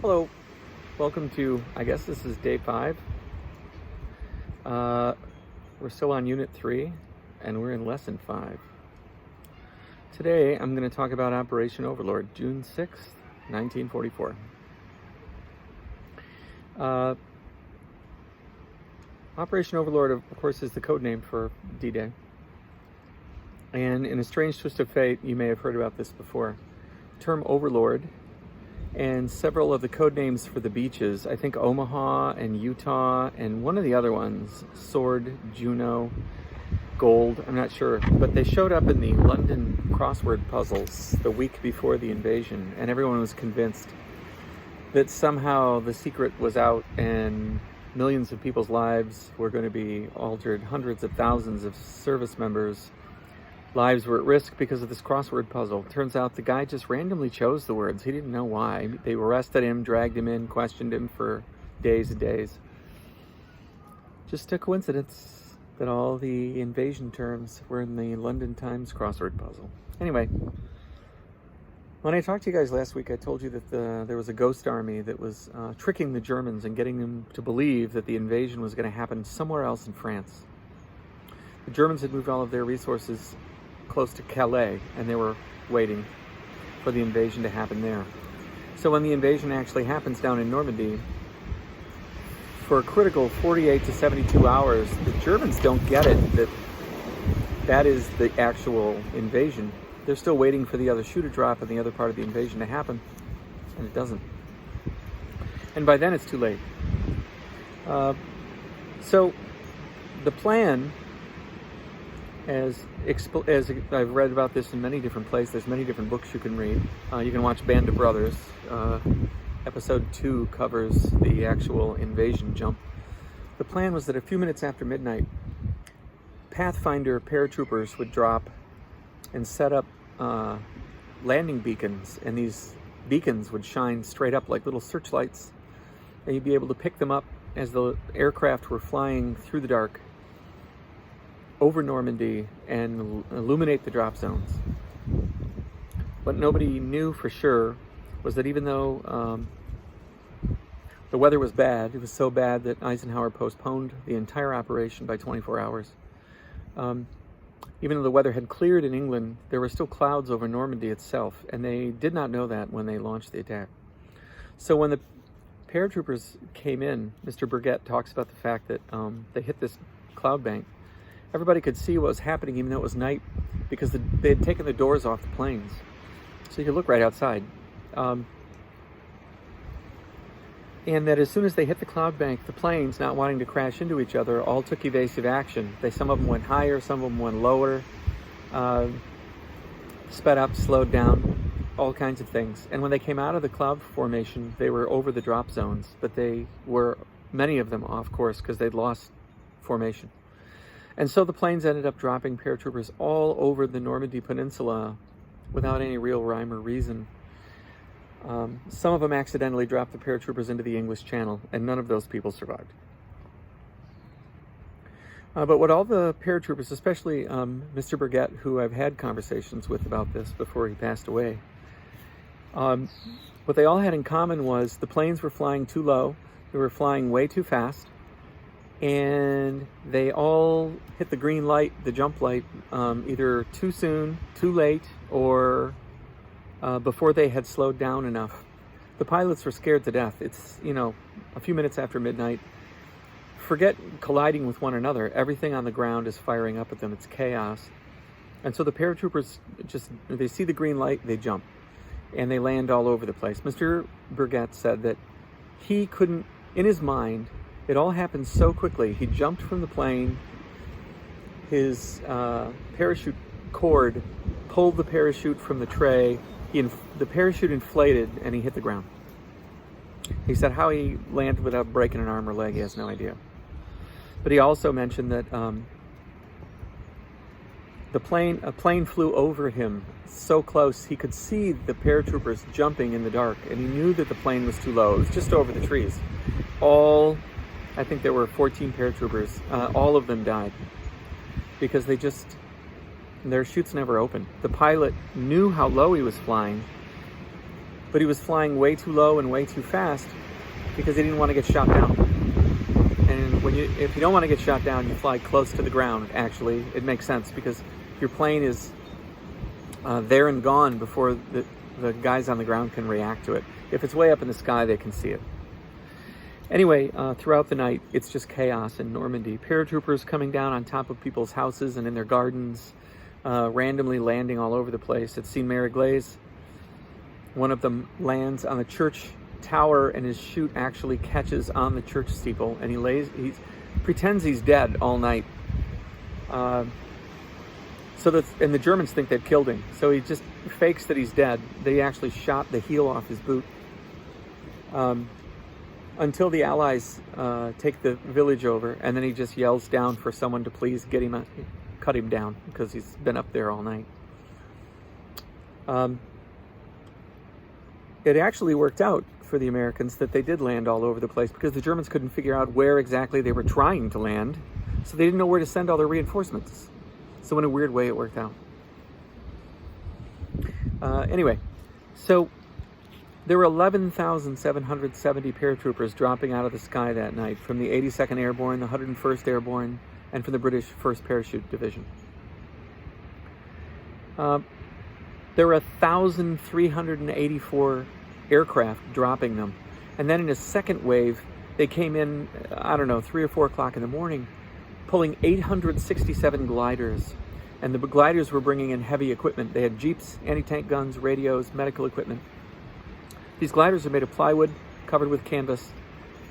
Hello, welcome to, I guess this is day 5. We're still on Unit 3, and we're in Lesson 5. Today, I'm going to talk about Operation Overlord, June 6th, 1944. Operation Overlord, of course, is the code name for D-Day. And in a strange twist of fate, you may have heard about this before. The term Overlord and several of the code names for the beaches, I think Omaha and Utah and one of the other ones, Sword, Juneau, Gold, I'm not sure, but they showed up in the London crossword puzzles the week before the invasion, and everyone was convinced that somehow the secret was out and millions of people's lives were going to be altered. Hundreds of thousands of service members' lives were at risk because of this crossword puzzle. Turns out the guy just randomly chose the words. He didn't know why. They arrested him, dragged him in, questioned him for days and days. Just a coincidence that all the invasion terms were in the London Times crossword puzzle. Anyway, when I talked to you guys last week, I told you that there was a ghost army that was tricking the Germans and getting them to believe that the invasion was going to happen somewhere else in France. The Germans had moved all of their resources close to Calais, and they were waiting for the invasion to happen there. So when the invasion actually happens down in Normandy, for a critical 48 to 72 hours, the Germans don't get it that is the actual invasion. They're still waiting for the other shoe to drop and the other part of the invasion to happen, and it doesn't. And by then it's too late. So the plan, as I've read about this in many different places, there's many different books you can read. You can watch Band of Brothers. Episode 2 covers the actual invasion jump. The plan was that a few minutes after midnight, Pathfinder paratroopers would drop and set up landing beacons, and these beacons would shine straight up like little searchlights, and you'd be able to pick them up as the aircraft were flying through the dark over Normandy and illuminate the drop zones. What nobody knew for sure was that even though the weather was bad, it was so bad that Eisenhower postponed the entire operation by 24 hours. Even though the weather had cleared in England, there were still clouds over Normandy itself, and they did not know that when they launched the attack. So when the paratroopers came in, Mr. Burgett talks about the fact that they hit this cloud bank. Everybody could see what was happening even though it was night, because they had taken the doors off the planes. So you could look right outside. And that as soon as they hit the cloud bank, the planes, not wanting to crash into each other, all took evasive action. Some of them went higher, some of them went lower, sped up, slowed down, all kinds of things. And when they came out of the cloud formation, they were over the drop zones, but they were, many of them, off course because they'd lost formation. And so the planes ended up dropping paratroopers all over the Normandy Peninsula without any real rhyme or reason. Some of them accidentally dropped the paratroopers into the English Channel, and none of those people survived. But what all the paratroopers, especially Mr. Burgett, who I've had conversations with about this before he passed away, what they all had in common was the planes were flying too low, they were flying way too fast, and they all hit the green light, the jump light, either too soon, too late, or before they had slowed down enough. The pilots were scared to death. It's, a few minutes after midnight. Forget colliding with one another. Everything on the ground is firing up at them. It's chaos. And so the paratroopers they see the green light, they jump. And they land all over the place. Mr. Burgett said that he couldn't, in his mind, it all happened so quickly. He jumped from the plane, his parachute cord pulled the parachute from the tray, the parachute inflated, and he hit the ground. He said how he landed without breaking an arm or leg, he has no idea. But he also mentioned that a plane flew over him so close he could see the paratroopers jumping in the dark, and he knew that the plane was too low. It was just over the trees. I think there were 14 paratroopers. All of them died because their chutes never opened. The pilot knew how low he was flying, but he was flying way too low and way too fast because he didn't want to get shot down. And if you don't want to get shot down, you fly close to the ground. Actually, it makes sense because your plane is there and gone before the guys on the ground can react to it. If it's way up in the sky, they can see it. Anyway, throughout the night, it's just chaos in Normandy. Paratroopers coming down on top of people's houses and in their gardens, randomly landing all over the place. At Sainte-Mère-Église, one of them lands on the church tower, and his chute actually catches on the church steeple, and he pretends he's dead all night. And the Germans think they've killed him, so he just fakes that he's dead. They actually shot the heel off his boot. Until the Allies take the village over, and then he just yells down for someone to please cut him down because he's been up there all night. It actually worked out for the Americans that they did land all over the place because the Germans couldn't figure out where exactly they were trying to land, so they didn't know where to send all their reinforcements. So in a weird way, it worked out. Anyway, so there were 11,770 paratroopers dropping out of the sky that night from the 82nd Airborne, the 101st Airborne, and from the British 1st Parachute Division. There were 1,384 aircraft dropping them. And then in a second wave, they came in, 3 or 4 o'clock in the morning, pulling 867 gliders. And the gliders were bringing in heavy equipment. They had jeeps, anti-tank guns, radios, medical equipment. These gliders are made of plywood, covered with canvas,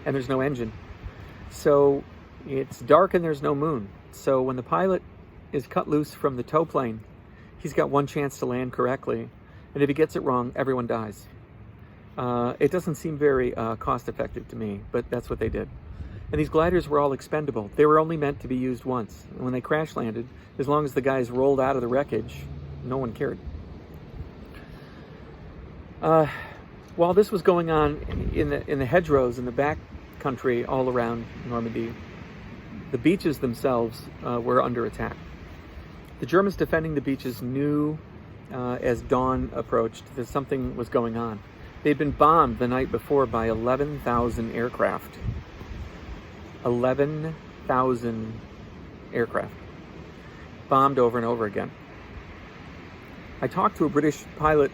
and there's no engine. So it's dark and there's no moon. So when the pilot is cut loose from the tow plane, he's got one chance to land correctly. And if he gets it wrong, everyone dies. It doesn't seem very cost-effective to me, but that's what they did. And these gliders were all expendable. They were only meant to be used once. And when they crash landed, as long as the guys rolled out of the wreckage, no one cared. While this was going on in the hedgerows in the back country all around Normandy, the beaches themselves were under attack. The Germans defending the beaches knew as dawn approached that something was going on. They'd been bombed the night before by 11,000 aircraft. 11,000 aircraft. Bombed over and over again. I talked to a British pilot,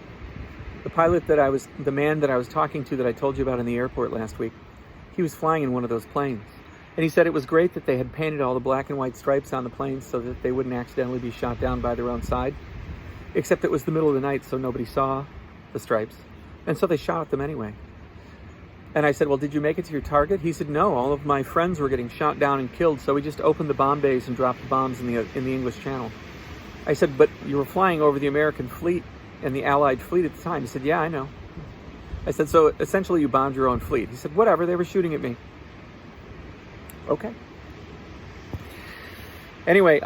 the man that I was talking to that I told you about in the airport last week. He was flying in one of those planes. And he said it was great that they had painted all the black and white stripes on the planes so that they wouldn't accidentally be shot down by their own side. Except it was the middle of the night, so nobody saw the stripes. And so they shot at them anyway. And I said, well, did you make it to your target? He said, no, all of my friends were getting shot down and killed, so we just opened the bomb bays and dropped the bombs in the English Channel. I said, but you were flying over the American fleet and the Allied fleet at the time. He said, yeah, I know. I said, so essentially you bombed your own fleet. He said, whatever, they were shooting at me. Okay. Anyway,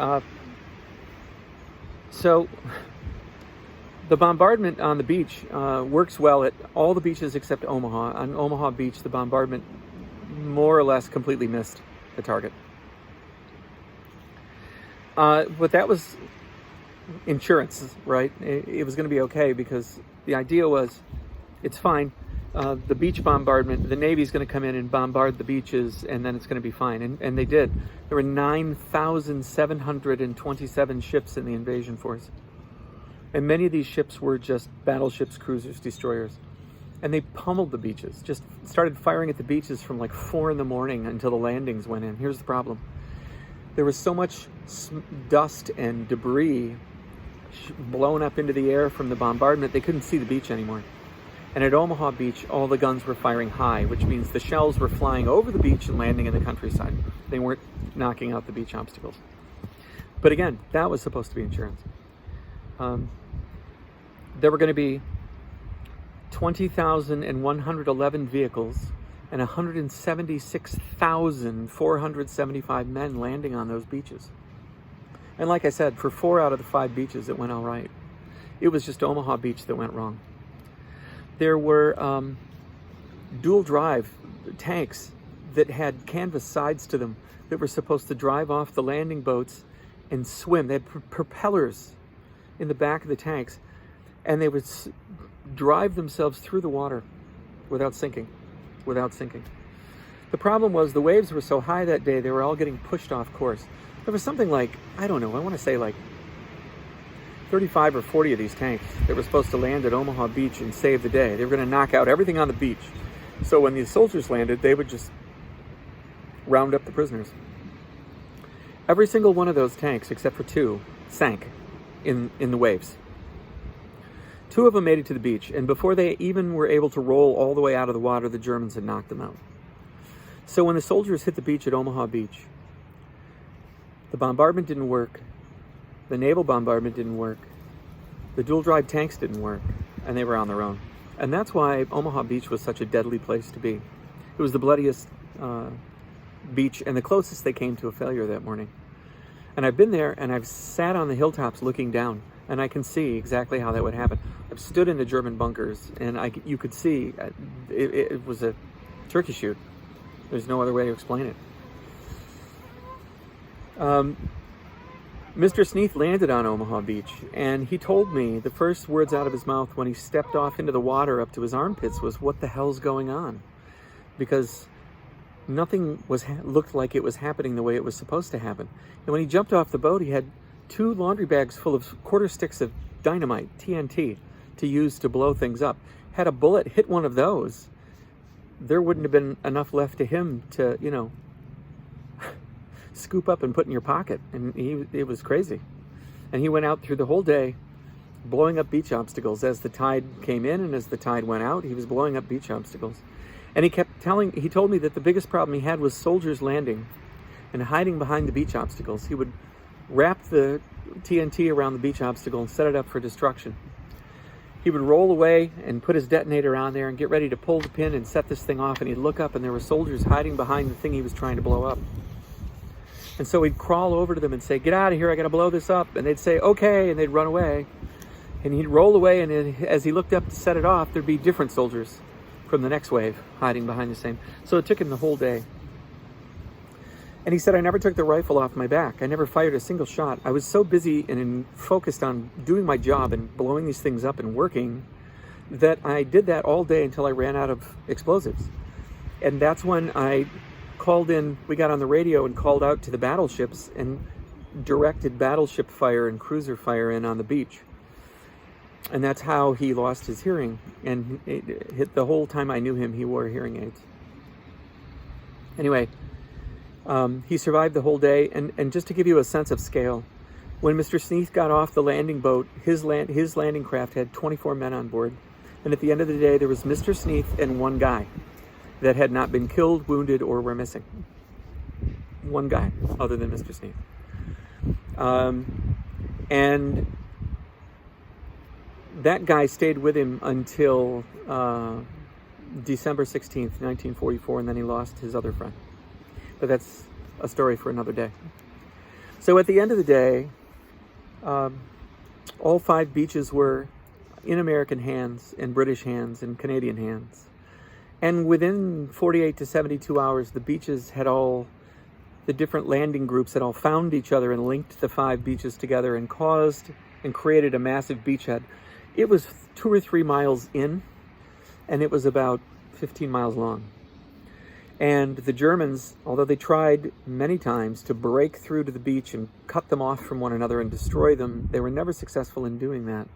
so the bombardment on the beach works well at all the beaches except Omaha. On Omaha Beach, the bombardment more or less completely missed the target. But that was insurance, right? It was going to be okay because the idea was, it's fine. The beach bombardment, the Navy's going to come in and bombard the beaches, and then it's going to be fine. And they did. There were 9,727 ships in the invasion force. And many of these ships were just battleships, cruisers, destroyers. And they pummeled the beaches, just started firing at the beaches from like 4 in the morning until the landings went in. Here's the problem. There was so much dust and debris blown up into the air from the bombardment, they couldn't see the beach anymore. And at Omaha Beach, all the guns were firing high, which means the shells were flying over the beach and landing in the countryside. They weren't knocking out the beach obstacles. But again, that was supposed to be insurance. There were going to be 20,111 vehicles and 176,475 men landing on those beaches. And like I said, for 4 out of the 5 beaches, it went all right. It was just Omaha Beach that went wrong. There were dual drive tanks that had canvas sides to them that were supposed to drive off the landing boats and swim. They had propellers in the back of the tanks, and they would drive themselves through the water without sinking. The problem was the waves were so high that day, they were all getting pushed off course. There was something like, I don't know, I want to say like 35 or 40 of these tanks that were supposed to land at Omaha Beach and save the day. They were going to knock out everything on the beach. So when the soldiers landed, they would just round up the prisoners. Every single one of those tanks, except for 2, sank in the waves. 2 of them made it to the beach, and before they even were able to roll all the way out of the water, the Germans had knocked them out. So when the soldiers hit the beach at Omaha Beach, the bombardment didn't work, the naval bombardment didn't work, the dual-drive tanks didn't work, and they were on their own. And that's why Omaha Beach was such a deadly place to be. It was the bloodiest beach and the closest they came to a failure that morning. And I've been there, and I've sat on the hilltops looking down, and I can see exactly how that would happen. I've stood in the German bunkers, and you could see it was a turkey shoot. There's no other way to explain it. Mr. Sneath landed on Omaha Beach, and he told me the first words out of his mouth when he stepped off into the water up to his armpits was, "What the hell's going on?" Because nothing looked like it was happening the way it was supposed to happen. And when he jumped off the boat, he had 2 laundry bags full of quarter sticks of dynamite, TNT, to use to blow things up. Had a bullet hit one of those, there wouldn't have been enough left to him to, scoop up and put in your pocket. And it was crazy. And he went out through the whole day blowing up beach obstacles. As the tide came in and as the tide went out, he was blowing up beach obstacles. And he told me that the biggest problem he had was soldiers landing and hiding behind the beach obstacles. He would wrap the TNT around the beach obstacle and set it up for destruction. He would roll away and put his detonator on there and get ready to pull the pin and set this thing off, and he'd look up and there were soldiers hiding behind the thing he was trying to blow up. And so he'd crawl over to them and say, "Get out of here, I gotta blow this up." And they'd say, "Okay," and they'd run away. And he'd roll away, and as he looked up to set it off, there'd be different soldiers from the next wave hiding behind the same. So it took him the whole day. And he said, "I never took the rifle off my back. I never fired a single shot. I was so busy and focused on doing my job and blowing these things up and working that I did that all day until I ran out of explosives." And that's when we got on the radio and called out to the battleships and directed battleship fire and cruiser fire in on the beach. And that's how he lost his hearing. And the whole time I knew him, he wore hearing aids. Anyway, he survived the whole day. And just to give you a sense of scale, when Mr. Sneath got off the landing boat, his landing craft had 24 men on board. And at the end of the day, there was Mr. Sneath and 1 guy that had not been killed, wounded, or were missing. 1 guy, other than Mr. Sneath. And that guy stayed with him until December 16th, 1944, and then he lost his other friend. But that's a story for another day. So at the end of the day, all 5 beaches were in American hands, and British hands, and Canadian hands. And within 48 to 72 hours, the beaches the different landing groups had all found each other and linked the 5 beaches together and created a massive beachhead. It was 2 or 3 miles in, and it was about 15 miles long. And the Germans, although they tried many times to break through to the beach and cut them off from one another and destroy them, they were never successful in doing that.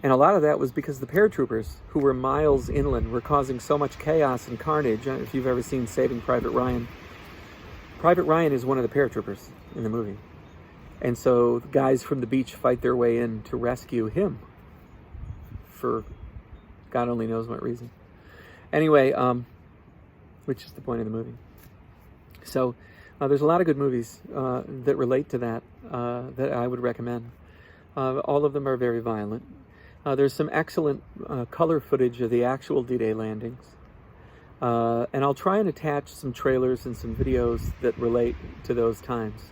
And a lot of that was because the paratroopers, who were miles inland, were causing so much chaos and carnage. If you've ever seen Saving Private Ryan, Private Ryan is one of the paratroopers in the movie. And so the guys from the beach fight their way in to rescue him for God only knows what reason. Anyway, which is the point of the movie. So there's a lot of good movies that relate to that that I would recommend. All of them are very violent. There's some excellent color footage of the actual D-Day landings. And I'll try and attach some trailers and some videos that relate to those times.